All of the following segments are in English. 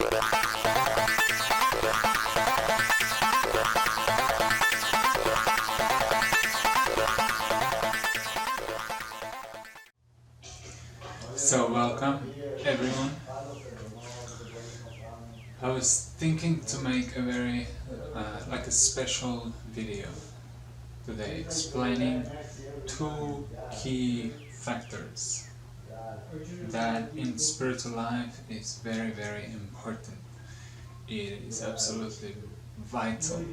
So welcome everyone. I was thinking to make a very like a special video today explaining two key factors that in spiritual life is very important. It is absolutely vital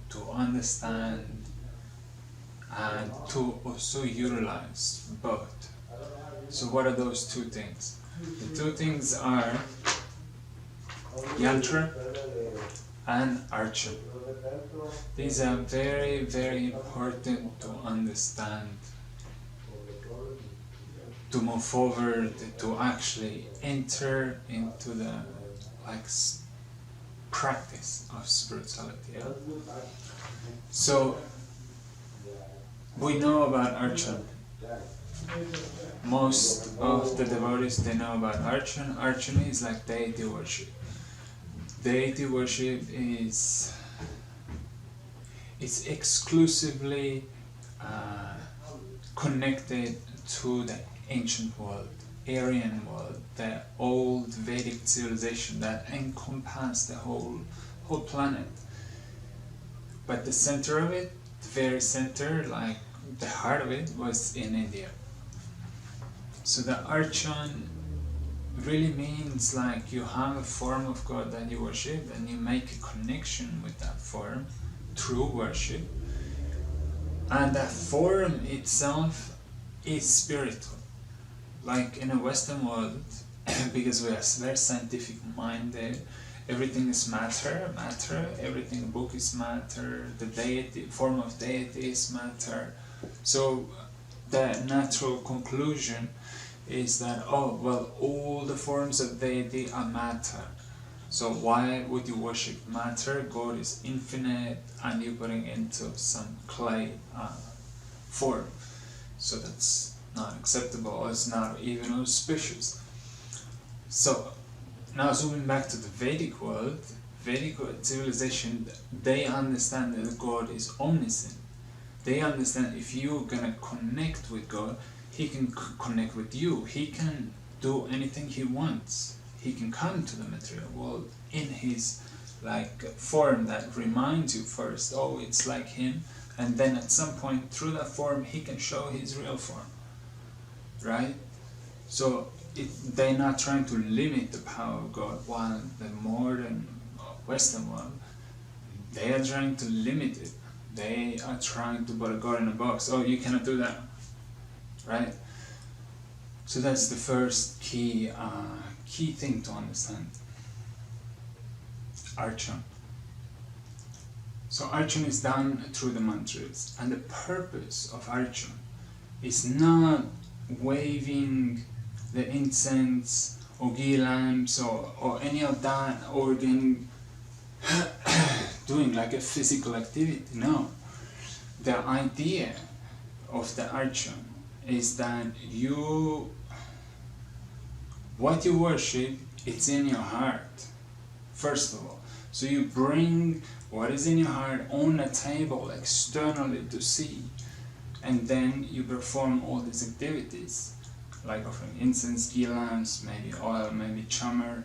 to understand and to also utilize both. So what are those two things? The two things are Yantra and Archon. These are very important to understand, to move forward, to actually enter into the practice of spirituality. Yeah? So we know about Archon. Most of the devotees, they know about Archon. Archon is like deity worship. Deity worship is exclusively connected to the ancient world, Aryan world, the old Vedic civilization that encompassed the whole planet. But the center of it, the very center, like the heart of it, was in India. So the Archon really means like you have a form of God that you worship and you make a connection with that form through worship, and that form itself is spiritual. Like in a Western world, because we are very scientific minded, everything is matter, everything book is matter, the deity, form of deity is matter. So the natural conclusion is that, oh well, all the forms of deity are matter. So why would you worship matter? God is infinite and you're putting into some clay form. So that's not acceptable, it's not even auspicious. So now zooming back to the Vedic world, Vedic civilization, they understand that God is omniscient. They understand if you're gonna connect with God, He can connect with you. He can do anything He wants. He can come to the material world in His form that reminds you first, oh, it's like Him, and then at some point through that form He can show His real form, right? So they're not trying to limit the power of God, while the modern Western world, they are trying to limit it. They are trying to put a God in a box. Oh, you cannot do that, right? So that's the first key thing to understand. Archon. So Archon is done through the mantras, and the purpose of Archon is not waving the incense or ghee lamps or any of that, or doing like a physical activity. No. The idea of the Archon is that what you worship, it's in your heart, first of all. So you bring what is in your heart on a table externally to see, and then you perform all these activities, like offering incense, ghee lamps, maybe oil, maybe chamar,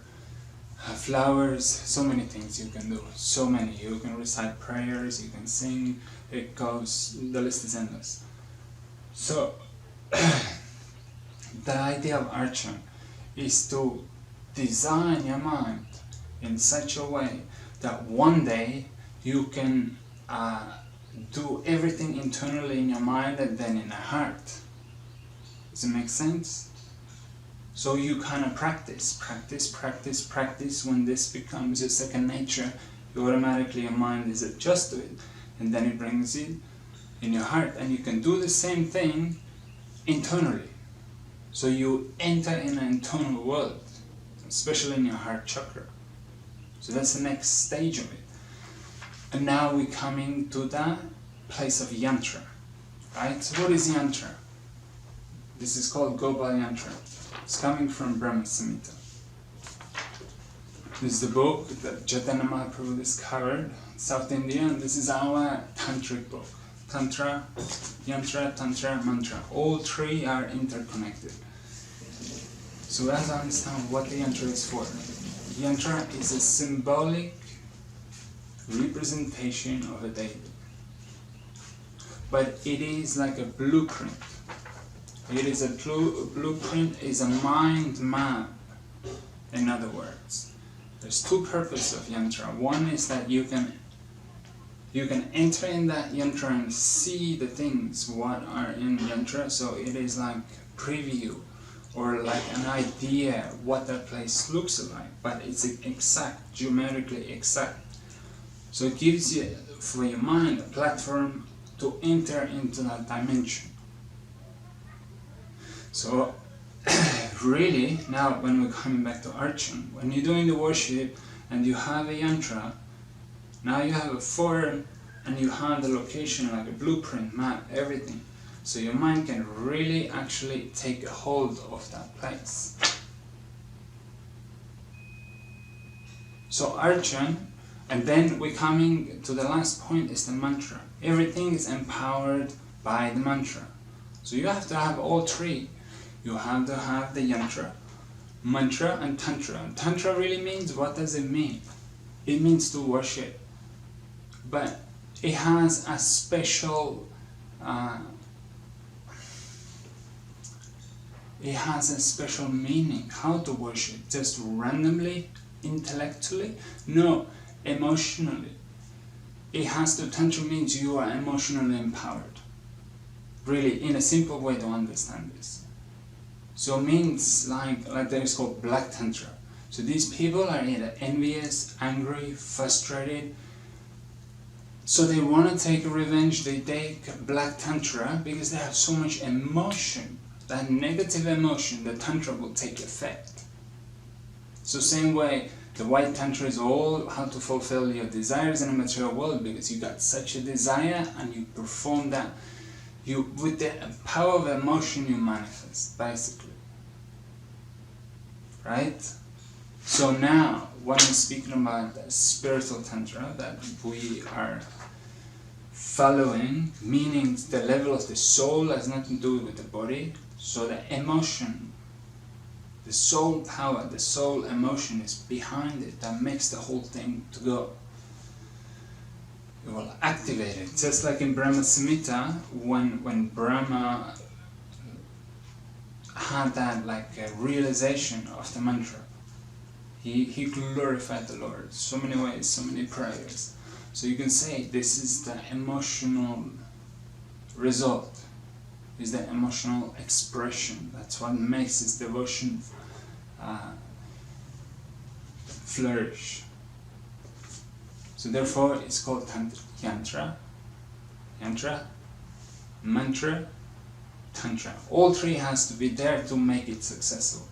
flowers, so many things you can do, so many. You can recite prayers, you can sing, it goes, the list is endless. So the idea of Archon is to design your mind in such a way that one day you can do everything internally in your mind and then in the heart. Does it make sense? So you kind of practice. When this becomes your second nature, your mind is adjusted to it, and then it brings it in your heart, and you can do the same thing internally. So you enter in an internal world, especially in your heart chakra. So that's the next stage of it. And now we're coming to the place of Yantra, right? So what is Yantra? This is called Global Yantra. It's coming from Brahma Samhita. This is the book that Chaitanya Mahaprabhu discovered in South India, and this is our tantric book. Tantra, Yantra, Tantra, Mantra. All three are interconnected. So let's understand what the Yantra is for. Yantra is a symbolic representation of a deity. But it is like a blueprint. It is a blueprint, is a mind map, in other words. There's two purposes of Yantra. One is that you can enter in that Yantra and see the things what are in Yantra, so it is like preview or like an idea what that place looks like, but it's exact, geometrically exact. So it gives you, for your mind, a platform to enter into that dimension. So really, now when we're coming back to Archan, when you're doing the worship and you have a Yantra, now you have a form and you have the location like a blueprint, map, everything. So your mind can really actually take a hold of that place. So Archan, and then we're coming to the last point, is the mantra. Everything is empowered by the mantra. So you have to have all three. You have to have the Yantra, mantra and Tantra. And Tantra really means, what does it mean? It means to worship. But it has a special meaning. How to worship? Just randomly, intellectually? No, emotionally. It has to, Tantra means you are emotionally empowered. Really, in a simple way to understand this. So it means like there is called Black Tantra. So these people are either envious, angry, frustrated. So they want to take revenge, they take Black Tantra because they have so much emotion. That negative emotion, the Tantra will take effect. So same way, the White Tantra is all how to fulfill your desires in the material world, because you got such a desire and you perform that. You, with the power of emotion, you manifest, basically. Right? So now, when I'm speaking about the spiritual Tantra that we are following, meaning the level of the soul has nothing to do with the body. So the emotion, the soul power, the soul emotion is behind it, that makes the whole thing to go. It will activate it. Just like in Brahma Samhita, when Brahma had that like a realization of the mantra, he glorified the Lord so many ways, so many prayers. So you can say this is the emotional result, is the emotional expression. That's what makes his devotion flourish. So therefore it's called Yantra, Mantra, Tantra. All three has to be there to make it successful.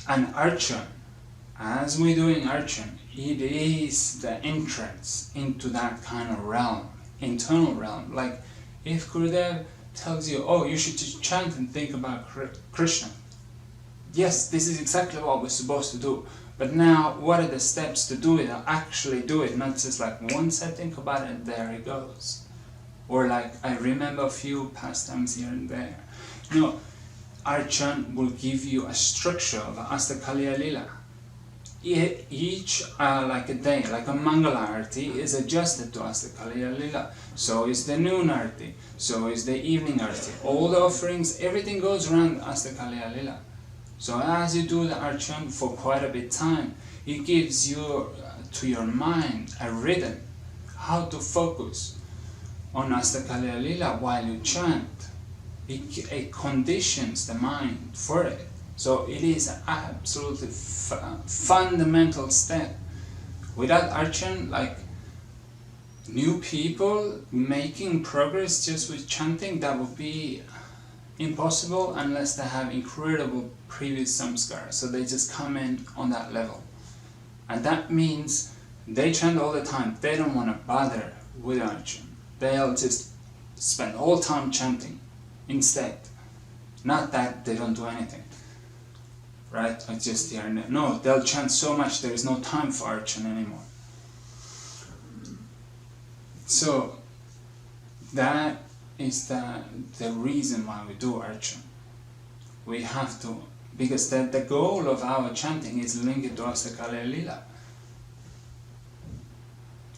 And Archan, as we're doing Archan, it is the entrance into that kind of realm, internal realm. Like if Gurudev tells you, oh, you should just chant and think about Krishna. Yes, this is exactly what we're supposed to do. But now, what are the steps to do it, or actually do it, not just like once I think about it, there it goes. Or like, I remember a few pastimes here and there. No, Archan will give you a structure of Astakaliya Lila. Each, like a day, like a Mangala Arti is adjusted to Astakaliya Lila. So is the noon Arti, so is the evening Arti. All the offerings, everything goes around Astakaliya Lila. So as you do the Archan for quite a bit of time, it gives you, to your mind, a rhythm, how to focus on Astakaliya Lila while you chant. It conditions the mind for it. So it is an absolutely fundamental step. Without Archan, like new people making progress just with chanting, that would be impossible unless they have incredible previous samskara. So they just come in on that level. And that means they chant all the time. They don't want to bother with Archan. They'll just spend all time chanting instead. Not that they don't do anything. right? I just hear, no, they'll chant so much there is no time for archan anymore. So that is the reason why we do archan. We have to, because the goal of our chanting is linked to Astakala Lila,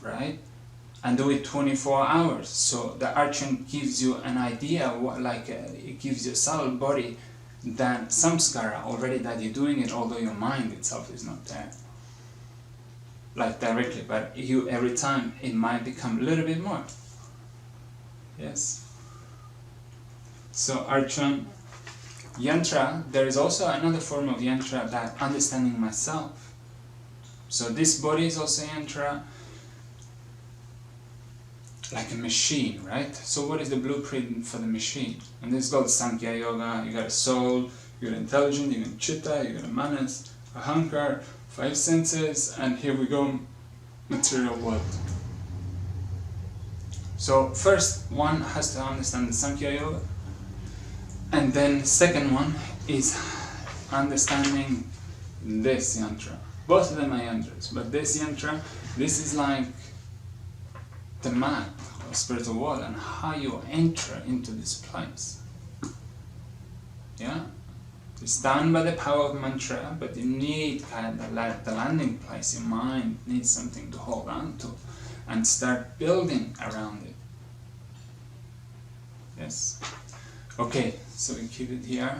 right? And do it 24 hours. So the archan gives you an idea, it gives your soul body that samskara already that you're doing it, although your mind itself is not there, like directly, but you every time it might become a little bit more. Yes. So archan, yantra, there is also another form of yantra, that understanding myself. So this body is also yantra, like a machine, right? So what is the blueprint for the machine? And this is called Sankhya Yoga. You got a soul, you got intelligence, you got chitta, you got a manas, a ahankar, 5 senses, and here we go, material world. So first one has to understand the Sankhya Yoga, and then second one is understanding this yantra. Both of them are yantras, but this yantra, this is like the map of spiritual world and how you enter into this place. Yeah? It's done by the power of mantra, but you need kind of the landing place. Your mind needs something to hold on to and start building around it. Yes? Okay, so we keep it here.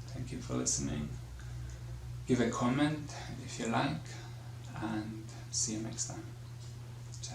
Thank you for listening. Give a comment if you like, and see you next time. Ciao.